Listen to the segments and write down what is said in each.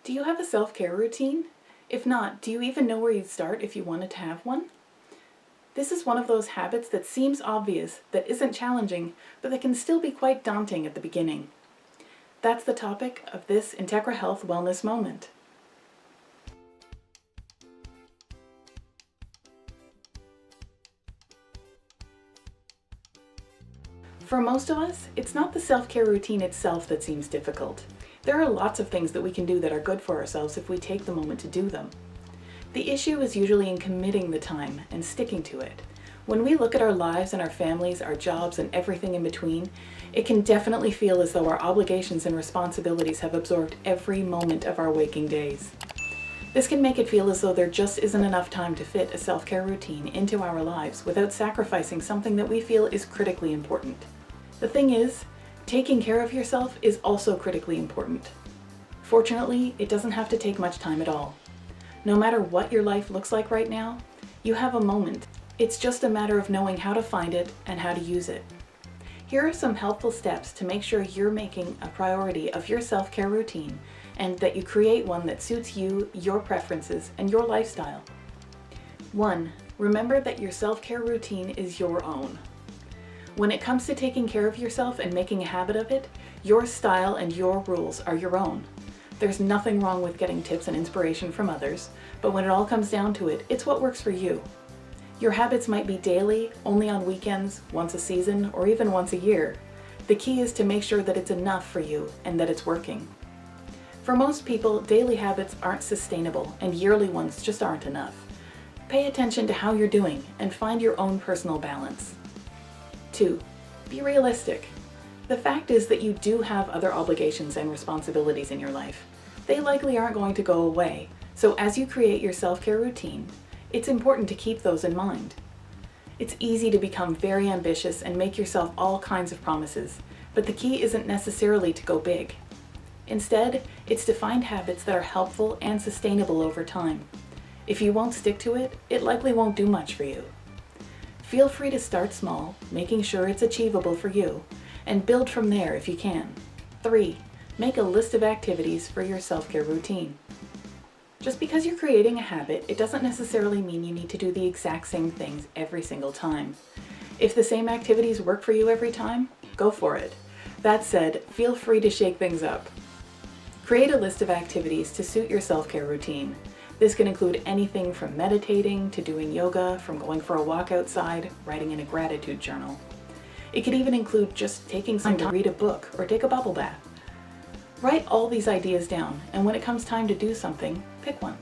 Do you have a self-care routine? If not, do you even know where you'd start if you wanted to have one? This is one of those habits that seems obvious, that isn't challenging, but that can still be quite daunting at the beginning. That's the topic of this Intechra Health Wellness Moment. For most of us, it's not the self-care routine itself that seems difficult. There are lots of things that we can do that are good for ourselves if we take the moment to do them. The issue is usually in committing the time and sticking to it. When we look at our lives and our families, our jobs, and everything in between, it can definitely feel as though our obligations and responsibilities have absorbed every moment of our waking days. This can make it feel as though there just isn't enough time to fit a self-care routine into our lives without sacrificing something that we feel is critically important. The thing is, taking care of yourself is also critically important. Fortunately, it doesn't have to take much time at all. No matter what your life looks like right now, you have a moment. It's just a matter of knowing how to find it and how to use it. Here are some helpful steps to make sure you're making a priority of your self-care routine and that you create one that suits you, your preferences, and your lifestyle. 1. Remember that your self-care routine is your own. When it comes to taking care of yourself and making a habit of it, your style and your rules are your own. There's nothing wrong with getting tips and inspiration from others, but when it all comes down to it, it's what works for you. Your habits might be daily, only on weekends, once a season, or even once a year. The key is to make sure that it's enough for you and that it's working. For most people, daily habits aren't sustainable and yearly ones just aren't enough. Pay attention to how you're doing and find your own personal balance. 2. Be realistic. The fact is that you do have other obligations and responsibilities in your life. They likely aren't going to go away, so as you create your self-care routine, it's important to keep those in mind. It's easy to become very ambitious and make yourself all kinds of promises, but the key isn't necessarily to go big. Instead, it's to find habits that are helpful and sustainable over time. If you won't stick to it, it likely won't do much for you. Feel free to start small, making sure it's achievable for you, and build from there if you can. 3. Make a list of activities for your self-care routine. Just because you're creating a habit, it doesn't necessarily mean you need to do the exact same things every single time. If the same activities work for you every time, go for it. That said, feel free to shake things up. Create a list of activities to suit your self-care routine. This can include anything from meditating to doing yoga, from going for a walk outside, writing in a gratitude journal. It could even include just taking some time to read a book or take a bubble bath. Write all these ideas down, and when it comes time to do something, pick one.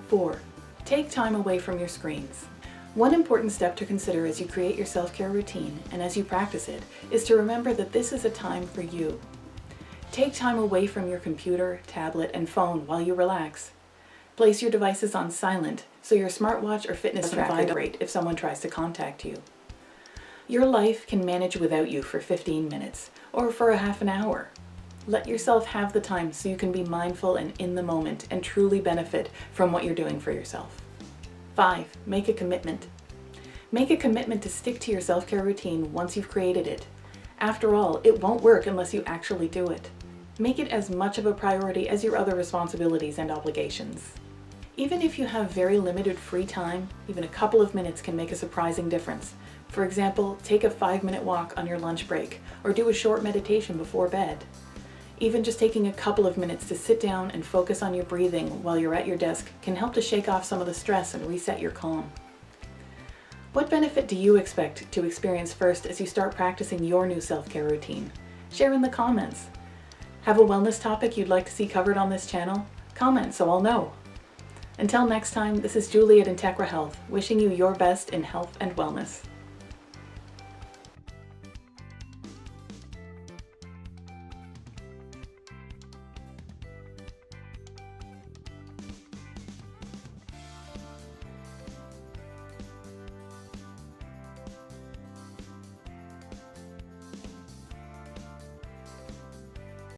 4. Take time away from your screens. One important step to consider as you create your self-care routine and as you practice it is to remember that this is a time for you. Take time away from your computer, tablet, and phone while you relax. Place your devices on silent so your smartwatch or fitness tracker doesn't vibrate if someone tries to contact you. Your life can manage without you for 15 minutes or for a half an hour. Let yourself have the time so you can be mindful and in the moment and truly benefit from what you're doing for yourself. 5. Make a commitment. Make a commitment to stick to your self-care routine once you've created it. After all, it won't work unless you actually do it. Make it as much of a priority as your other responsibilities and obligations. Even if you have very limited free time, even a couple of minutes can make a surprising difference. For example, take a 5-minute walk on your lunch break or do a short meditation before bed. Even just taking a couple of minutes to sit down and focus on your breathing while you're at your desk can help to shake off some of the stress and reset your calm. What benefit do you expect to experience first as you start practicing your new self-care routine? Share in the comments. Have a wellness topic you'd like to see covered on this channel? Comment so I'll know. Until next time, this is Julie at Intechra Health, wishing you your best in health and wellness.